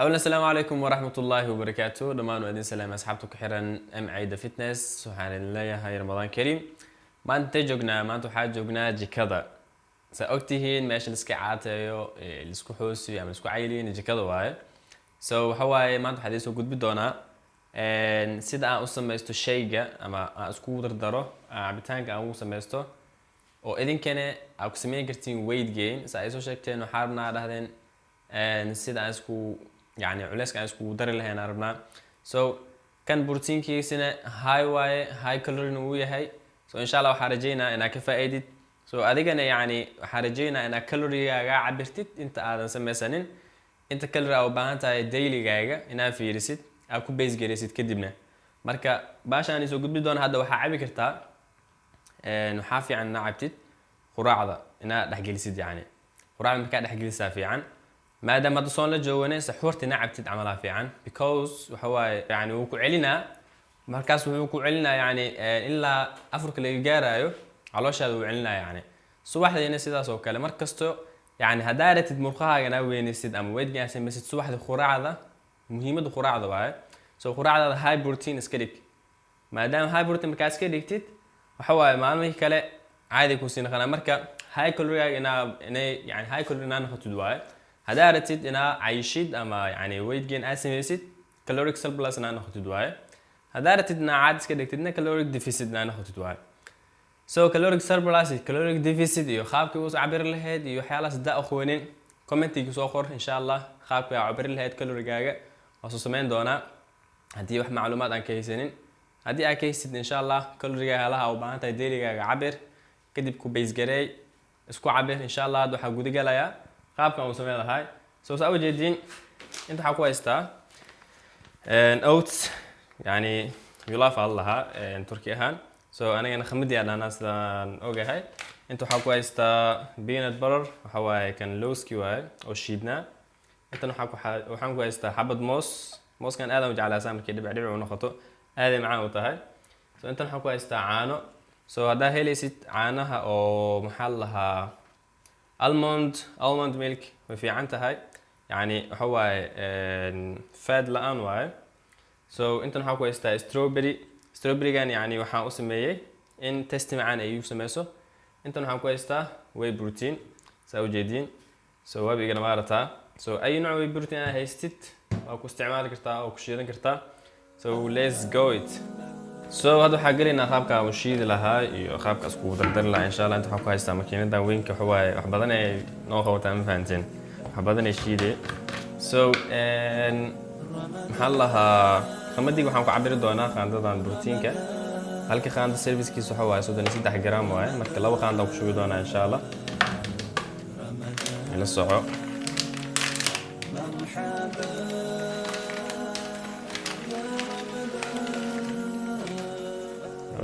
أولا السلام عليكم ورحمة الله وبركاته. دمان وأدين سلام أصحابتك حيران أم عيد فتنس سبحان الله هاي رمضان كريم. ما أنت جوجنا ما أنتو حاج جوجنا جي كذا سأكتهين ماشي نسكي عاتيو السكو حوسي أم السكو عيلين جي كذا واي. حواي ما أنتو حديثو قد بدونا سيدا أن أسميستو شيء أما أسكو دردرو عبتانك أن أسميستو oo idinkana aad ku sameyn kartiin weight gain saa isoo sheegteen oo xarna dhahdeen sida aan isku culayska aan isku dari lahayn arabna kan proteinkiisina high calorie uu yahay insha Allah waxaan rajeynaa inaad ka faa'iidid adigana waxaan rajeynaa inaad calorie-gaaga cabirtid inta aadan sameysanin inta calorie aad u baahan tahay daily-gaaga inaad fiirisid aad ku base gareysid kadibna marka baashaan isoo gudbi doona hadda waxaa cabi kartaa waxaa fiican inaad cabtid quraacda inaad dhexgelisid quraacda markaa dhexgelisaa fiican maadaama hadda soon la joogane saxuurta inaad cabtid camalaha fiican because waxa waaye wuu ku celinaa markaas wuxuu ku celinaa ilaa afurka laga gaarayo calooshaada wuu celinaa subaxdiina sidaas oo kale markasto haddaa ratid murqahaaga inaad weynaysid ama weydgaa samaysid subaxdii quraacda muhiimadda quraacda waaye quraacdaada high protein iska dhig maadaama high protein markaa iska dhigtid waxa waaye maalmihii kale caadi ku siin qana marka high calorie high calorie noqotid waaye hadaa ratid inaa cayshid ama weight gain aad samaysid caloric surplus noqotid waaye hadaa ratid inaa caadi iska dhigtidna caloric deficit noqotid waaye caloric surplus caloric deficit iyo qaabkii uu cabir lahayd iyo waxyaalahaas daa aqoonin commentiga soo qor insha Allah qaabka aad cabir lahayd caloriegaaga waa soo sameyn doonaa haddii wax macluumaad aan ka haysanin haddii aad ka haysid insha Allah caloriega halaha u baahan tahay daily-gaaga cabir kadib ku base gareey isku cabir insha Allah waxa guud galaya qaabkan uu sameeyo lahay saa u jeedin inta waxa ku haystaa oats yulaaf Allah turki ahaan anigana khamadi aan aslan ogahay inta waxa ku haystaa peanut butter waxa waaye kan lowski waaye oo shiidna inta waxaan ku haystaa xabad mooskan aad u jeclaa markii dhibic u noqoto aad ay macaan u tahay inta waxaan ku haystaa caano haddaa helaysid caanaha oo maxaa lahaa almond milk way fiican tahay waxa waaye fad la-aan waaye intan waxaan ku haystaa strawberrygan waxaan u sameeyey in testi macaan ay u sameyso intan waxaan ku haystaa whey protein saa u jeediin waabigana maarataa ay nooc whey protein aad haystid waa ku isticmaali kartaa oo ku shiidan kartaa let's go it hadda waxaa gelaynaa qaabka aan shiidi lahaa iyo qaabka isku dardari lahaa insha Allah inta waxaan ku haystaa makiinada weynka waxa waaye wax badan ay noo qabataa ma fahanteen wax badan ay shiide maxaa lahaa qamadiga waxaan ku cabiri doonaa qaandadan proteinka halka qaanda servicekiisa waxa waaye 33 gram waaye marka laba qaanda ku shubi doonaa insha Allah ila soco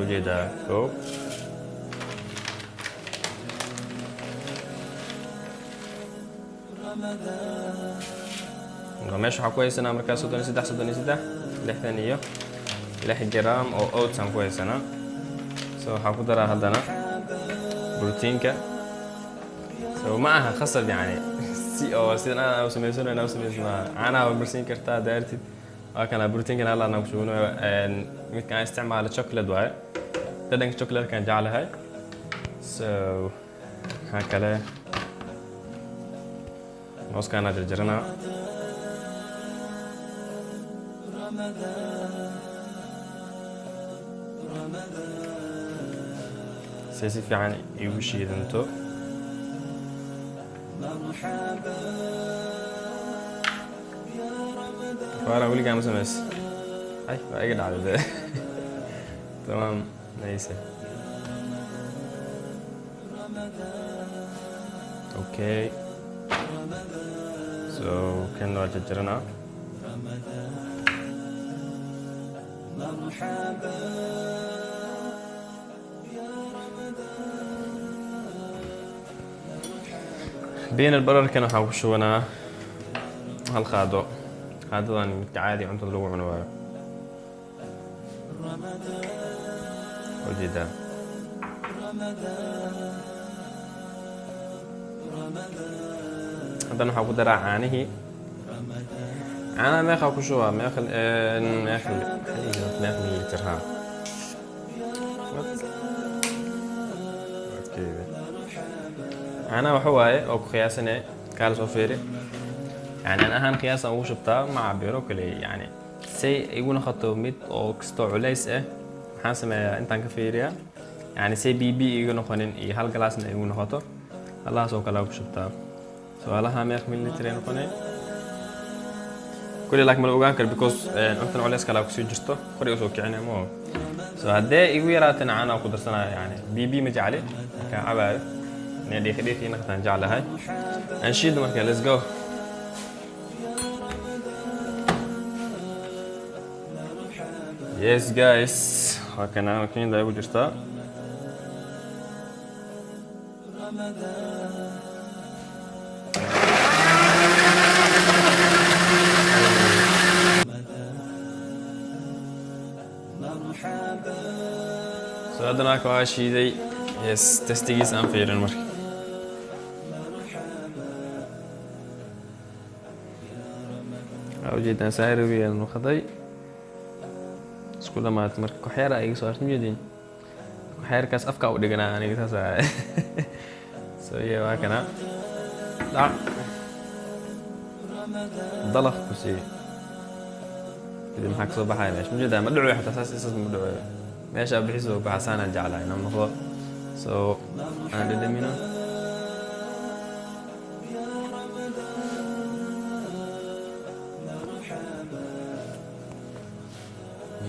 وجدا كوب رمش حكويسنا مركز سوداني سده لحثانية لح جرام أو أوتس هم كويسنا حكو درا هدنا بروتينكا معها خصب سي أو سيدنا أو سميسونا أنا وبروتين كرتا دارتي كان بروتين هلا أنا وشونو كان استعمال شوكولات واي تدنك شوكولات كان جعله هاي هكذا نص كانت الجرنا سيسي في يوشي دنتو فأنا أقول لك أنا مسمس أي أقعد على ده تمام نايسة أوكي كان راجع جرنا بين البرر كانوا حوشونا هالخادو هذا عادي عند الروع عنوان وجدا haddana waxaan ku daraa caanihii أنا ما أخاف شو ما أخل ما أخل ما أخل مليلتر ها كذا أنا وحواي أو قياسنا كارل سوفيري يعني أنا أهم قياس أو شبتها مع بيروكلي يعني سي يقولون خطو ميت أو كستو عليس حاسم أنت كفيريا يعني سي بي يقولون خنين هل جلسنا يقولون خطو الله سوق الله شبتها سؤالها ما يخمل لترين خنين كل لك مال أوغان كر because أنت عليس كلا كسي جستو خري أسوق يعني مو هدا يقويراتنا أنا وقدرتنا يعني بي مجعله كعبارة ندي خديتي نقطة نجعلها هاي نشيد مركز let's go yes guys وكنا ممكن ده يقول جستا سؤالنا كواشي دي yes تستيجيس أنفير المركز أوجد نسائر بي المخضي سكول ما تمرك كحيرة أي سؤال مجدين كحيرة كاس أفكا ودقنا أنا قلت هسا سوية واكنا لا ضلخ كسي إذا محاك صوبة هاي ماش مجدا مدعوي حتى أساس مدعوي ماشي أبحثه بحسانا جعلها إنه مخضر so أنا دمينا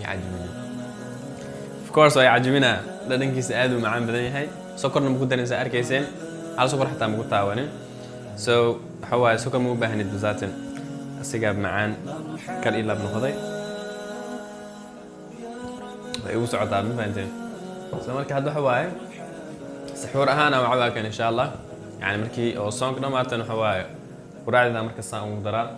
يعجبني of course يعجبنا لدنكيس آدو معان بدني هاي سكرنا مقدر نسأر كيسين على سكر حتى مقدر تعاونين so حوا سكر مو باهن بذاتن السجاب معان كان إلا ابن خضي يوسع عطاب من فانتين so مركي هادو حواي سحور أهانا وعواكن إن شاء الله يعني مركي أو صانك نمارتن حواي وراعي ذا مركي الصان مقدرات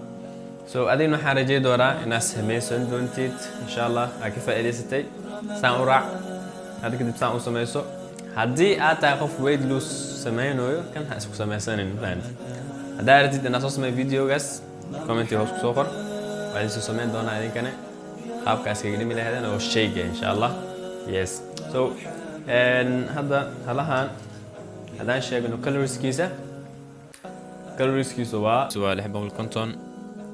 so أدين محارجي دورا الناس هميسون دونتيت إن شاء الله أكيفا إليستي سان وراع هذا كده بسان وسميسو هدي أتاقف ويد لوس سمينو كان هاسكو سميسانين فهمت هذا أردت الناس وسمي فيديو جس كومنتي هوسكو سوفر وعلي سمين دونا عليه كان خاب كاسكي قديم لهذا أو شيء إن شاء الله yes so هذا هلاهان هذا الشيء إنه كالوريز كيسة سواء اللي حبهم الكونتون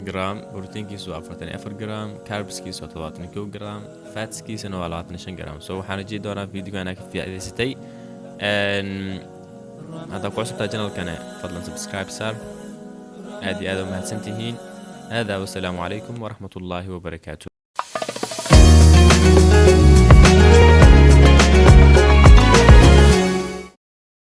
جرام بروتين كيسو 44 جرام كاربس كيسو 32 جرام فاتس كيسو 24 جرام سو حنجي دورا فيديو انا كيف في ستي هذا كورس بتاع القناه كان فضلا سبسكرايب صار هذه ما سنتهين هذا والسلام عليكم ورحمه الله وبركاته.